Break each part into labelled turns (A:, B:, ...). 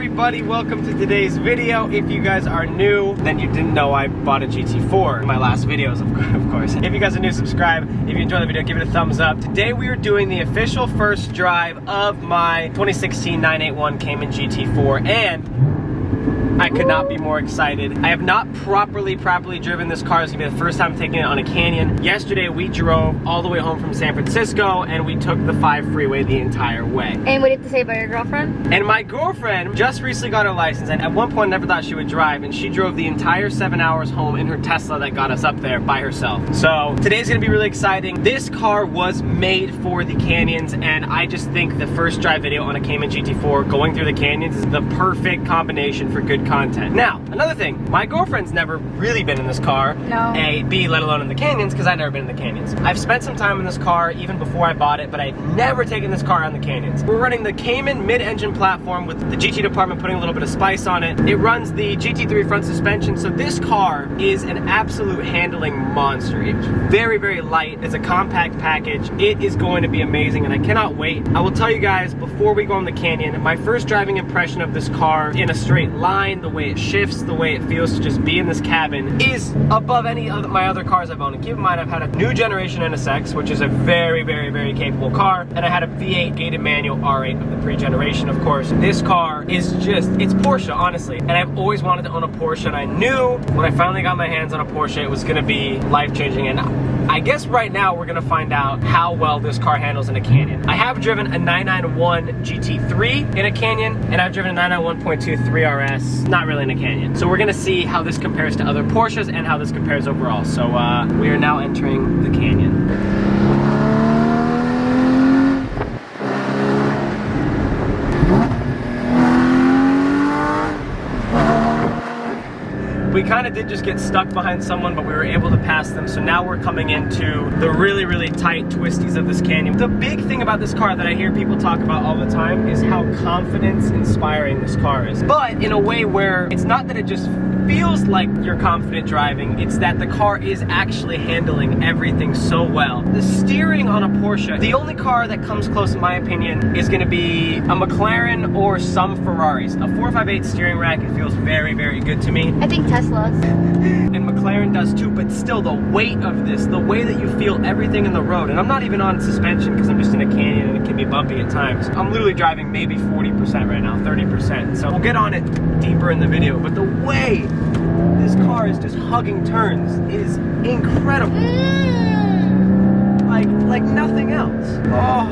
A: everybody, welcome to today's video. If you guys are new, then you didn't know I bought a GT4 in my last videos, of course. If you guys are new, subscribe. If you enjoyed the video, give it a thumbs up. Today we are doing the official first drive of my 2016 981 Cayman GT4, and I could not be more excited. I have not properly driven this car. It's gonna be the first time taking it on a canyon. Yesterday we drove all the way home from San Francisco and we took the 5 freeway the entire way.
B: And what do you have to say about your girlfriend?
A: And my girlfriend just recently got her license, and at one point never thought she would drive, and she drove the entire 7 hours home in her Tesla that got us up there by herself. So today's gonna be really exciting. This car was made for the canyons, and I just think the first drive video on a Cayman GT4 going through the canyons is the perfect combination for good content. Now, another thing, my girlfriend's never really been in this car.
B: No.
A: A, B, let alone in the canyons, because I've never been in the canyons. I've spent some time in this car even before I bought it, but I've never taken this car on the canyons. We're running the Cayman mid-engine platform with the GT department putting a little bit of spice on it. It runs the GT3 front suspension, so this car is an absolute handling monster. It's very, very light. It's a compact package. It is going to be amazing, and I cannot wait. I will tell you guys, before we go on the canyon, my first driving impression of this car in a straight line, the way it shifts, the way it feels to just be in this cabin, is above any of my other cars I've owned. And keep in mind, I've had a new generation NSX, which is a very, very, very capable car, and I had a V8 gated manual R8 of the pre-generation, of course. This car is just, it's Porsche, honestly. And I've always wanted to own a Porsche, and I knew when I finally got my hands on a Porsche, it was gonna be life-changing. And I guess right now we're gonna find out how well this car handles in a canyon. I have driven a 991 GT3 in a canyon, and I've driven a 991.2 3RS, not really in a canyon. So we're gonna see how this compares to other Porsches and how this compares overall. So we are now entering the canyon. We kind of did just get stuck behind someone, but we were able to pass them. So now we're coming into the really, really tight twisties of this canyon. The big thing about this car that I hear people talk about all the time is how confidence-inspiring this car is. But in a way where it's not that it just feels like you're confident driving, it's that the car is actually handling everything so well. The steering on a Porsche, the only car that comes close in my opinion is gonna be a McLaren or some Ferraris. A 458 steering rack, it feels very, very good to me.
B: I think Tesla's.
A: And McLaren does too, but still the weight of this, the way that you feel everything in the road, and I'm not even on suspension because I'm just in a canyon and it can be bumpy at times. I'm literally driving maybe 40% right now, 30%. So we'll get on it deeper in the video, but the way this car is just hugging turns is incredible. Like nothing else. Oh.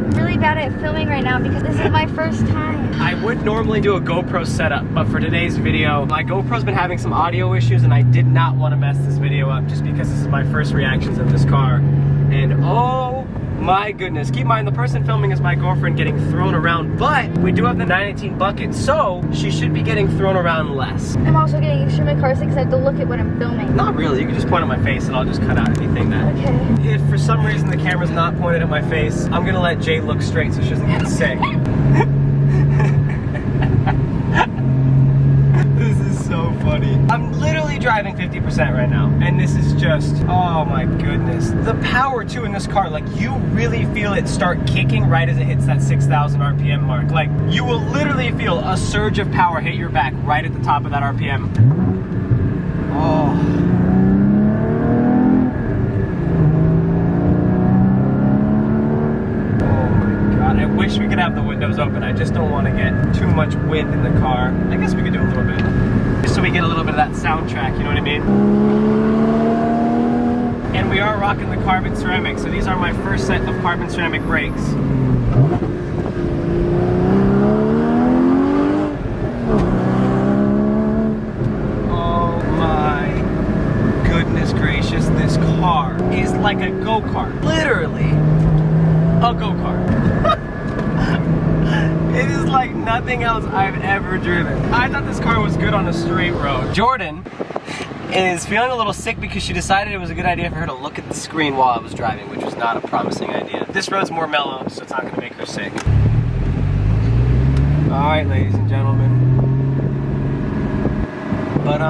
B: I'm really bad at filming right now because this is my first time.
A: I would normally do a GoPro setup, but for today's video, my GoPro's been having some audio issues and I did not want to mess this video up just because this is my first reactions of this car. And oh my goodness, keep in mind the person filming is my girlfriend getting thrown around, but we do have the 918 bucket, so she should be getting thrown around less.
B: I'm also getting extremely car sick because I have to look at what I'm filming.
A: Not really, you can just point at my face and I'll just cut out anything that.
B: Okay.
A: If for some reason the camera's not pointed at my face, I'm gonna let Jay look straight so she doesn't get sick. This is so funny. I'm literally driving 50% right now, and this is just, oh my goodness. The power too in this car, like you really feel it start kicking right as it hits that 6,000 RPM mark. Like you will literally feel a surge of power hit your back right at the top of that RPM. Oh. I wish we could have the windows open. I just don't want to get too much wind in the car. I guess we could do a little bit. Just so we get a little bit of that soundtrack, you know what I mean? And we are rocking the carbon ceramic. So these are my first set of carbon ceramic brakes. Oh my goodness gracious. This car is like a go-kart. Literally a go-kart. It is like nothing else I've ever driven. I thought this car was good on a straight road. Jordan is feeling a little sick because she decided it was a good idea for her to look at the screen while I was driving, which was not a promising idea. This road's more mellow, so it's not gonna make her sick. All right, ladies and gentlemen. But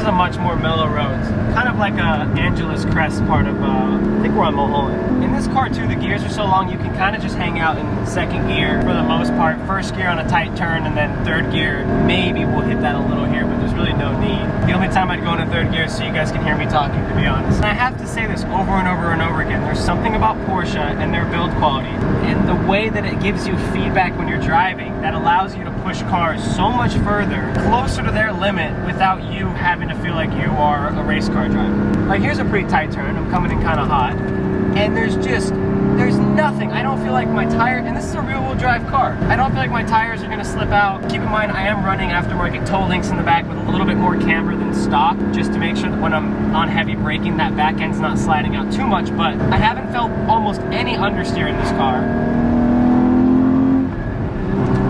A: a much more mellow roads. Kind of like Angeles Crest part of, I think we're on Mulholland. In this car too, the gears are so long you can kind of just hang out in second gear for the most part. First gear on a tight turn and then third gear, maybe we'll hit that a little here, but there's really no need. The only time I'd go into third gear is so you guys can hear me talking, to be honest. And I have to say this over and over and over again. There's something about Porsche and their build quality and the way that it gives you feedback when you're driving that allows you to push cars so much further, closer to their limit without you having to feel like you are a race car driver. Like here's a pretty tight turn, I'm coming in kind of hot, and there's nothing. I don't feel like my tire, and this is a rear wheel drive car, I don't feel like my tires are gonna slip out. Keep in mind, I am running aftermarket toe links in the back with a little bit more camber than stock, just to make sure that when I'm on heavy braking, that back end's not sliding out too much, but I haven't felt almost any understeer in this car.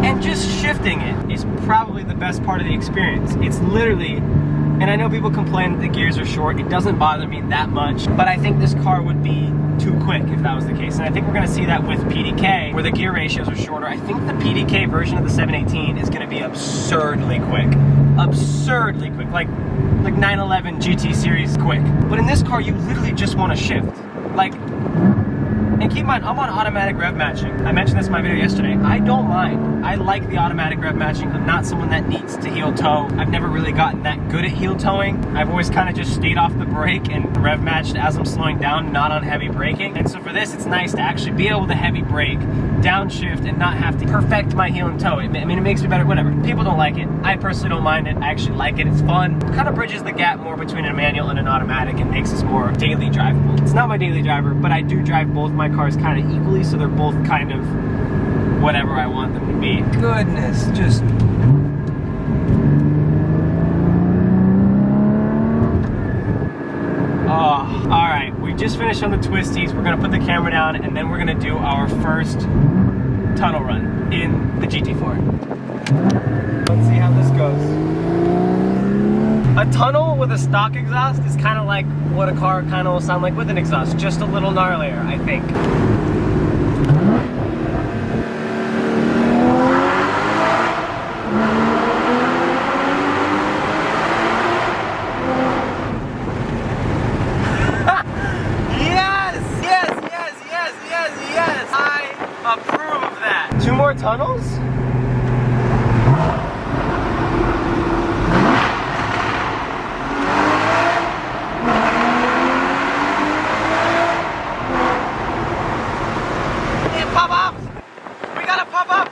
A: And just shifting it is probably the best part of the experience. It's literally, and I know people complain that the gears are short, it doesn't bother me that much, but I think this car would be too quick if that was the case. And I think we're gonna see that with PDK, where the gear ratios are shorter. I think the PDK version of the 718 is gonna be absurdly quick. Absurdly quick, like 911 GT series quick. But in this car, you literally just wanna shift. Like, and keep in mind, I'm on automatic rev matching. I mentioned this in my video yesterday. I don't mind. I like the automatic rev matching. I'm not someone that needs to heel toe. I've never really gotten that good at heel towing. I've always kind of just stayed off the brake and rev matched as I'm slowing down, not on heavy braking. And so for this, it's nice to actually be able to heavy brake, downshift, and not have to perfect my heel and toe. I mean, it makes me better, whatever. People don't like it. I personally don't mind it. I actually like it. It's fun. It kind of bridges the gap more between a manual and an automatic and makes us more daily drivable. It's not my daily driver, but I do drive both my cars kind of equally, so they're both kind of whatever I want them to be. Goodness, just... Oh, all right, we just finished on the twisties. We're gonna put the camera down and then we're gonna do our first tunnel run in the GT4. Let's see how this goes. A tunnel with a stock exhaust is kind of like what a car kind of will sound like with an exhaust, just a little gnarlier, I think. Yes, I approve of that. 2 more tunnels? Pop up! We gotta pop up!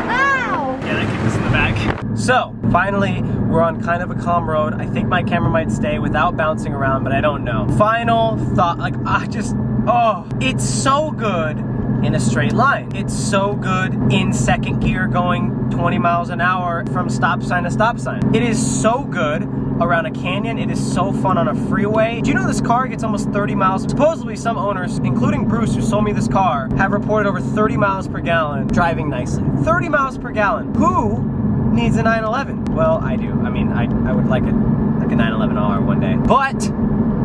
B: Ow!
A: Yeah, they kicked us in the back. So, finally, we're on kind of a calm road. I think my camera might stay without bouncing around, but I don't know. Final thought, like, it's so good in a straight line. It's so good in second gear going 20 miles an hour from stop sign to stop sign. It is so good around a canyon. It is so fun on a freeway. Do you know this car gets almost 30 miles? Supposedly some owners, including Bruce who sold me this car, have reported over 30 miles per gallon driving nicely. 30 miles per gallon. Who needs a 911? Well, I do. I mean, I would like a 911R one day. But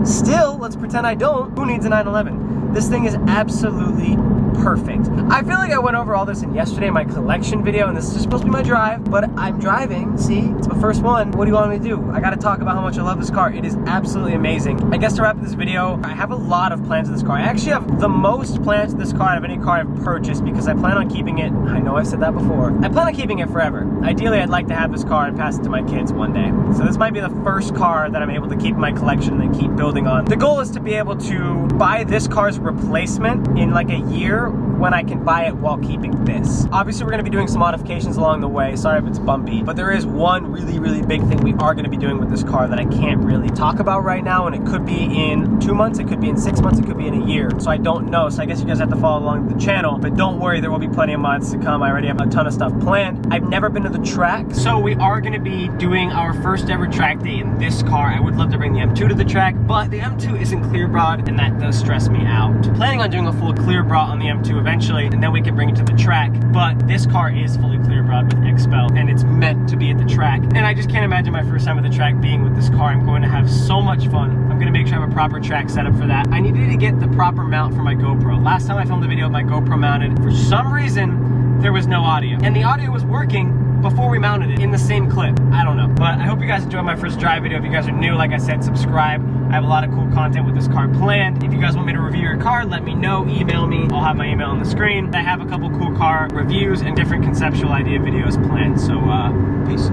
A: still, let's pretend I don't. Who needs a 911? This thing is absolutely perfect. I feel like I went over all this in yesterday, my collection video, and this is just supposed to be my drive, but I'm driving. See, it's my first one. What do you want me to do? I gotta talk about how much I love this car. It is absolutely amazing. I guess to wrap up this video, I have a lot of plans with this car. I actually have the most plans with this car out of any car I've purchased because I plan on keeping it. I know I've said that before. I plan on keeping it forever. Ideally, I'd like to have this car and pass it to my kids one day. So this might be the first car that I'm able to keep in my collection and keep building on. The goal is to be able to buy this car's replacement in like a year when I can buy it while keeping this. Obviously, we're gonna be doing some modifications along the way. Sorry if it's bumpy, but there is one really big thing we are gonna be doing with this car that I can't really talk about right now, and it could be in 2 months, it could be in 6 months, it could be in a year. So I don't know, so I guess you guys have to follow along the channel, but don't worry, there will be plenty of mods to come. I already have a ton of stuff planned. I've never been to the track, so we are gonna be doing our first ever track day in this car. I would love to bring the M2 to the track, but the M2 isn't clear broad, and that does stress me out. Planning on doing a full clear broad on the M2 eventually, and then we can bring it to the track, but this car is fully clear broad with XPEL, and it's meant to be at the track, and I just can't imagine my first time at the track being with this car. I'm going to have so much fun. I'm gonna make sure I have a proper track setup for that. I needed to get the proper mount for my GoPro. Last time I filmed a video with my GoPro mounted, for some reason, there was no audio. And the audio was working before we mounted it in the same clip. I don't know. But I hope you guys enjoyed my first drive video. If you guys are new, like I said, subscribe. I have a lot of cool content with this car planned. If you guys want me to review your car, let me know, email me. I'll have my email on the screen. I have a couple cool car reviews and different conceptual idea videos planned. So, peace.